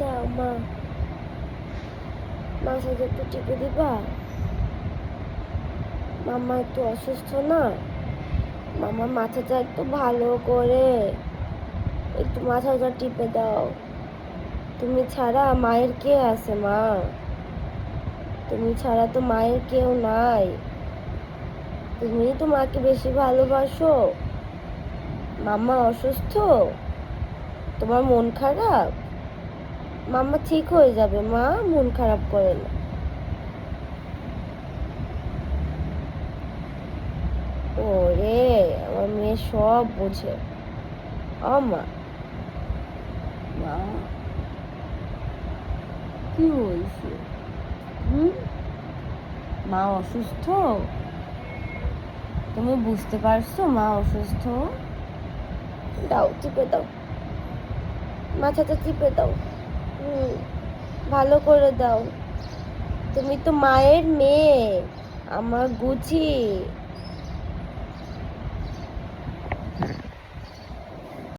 দাও মা, মাথাটা একটু টিপে দিবা? মামা একটু অসুস্থ না, মামার মাথাটা একটু ভালো করে একটু মাথাটা টিপে দাও। তুমি ছাড়া মায়ের কে আছে মা? তুমি ছাড়া তো মায়ের কেউ নাই। তুমি তো মাকে বেশি ভালোবাসো। মামা অসুস্থ, তোমার মন খারাপ? মামা ঠিক হয়ে যাবে মা, মন খারাপ করে না। ওরে, আমার মেয়ে সব বোঝে। মা, মা কি হয়েছে? মা অসুস্থ? তুমি বুঝতে পারছো মা অসুস্থ? দাও, টিপে দাও, মাথাটা টিপে দাও। ভালো করে দাও। তুমি তো মায়ের মেয়ে, আমার গুচি।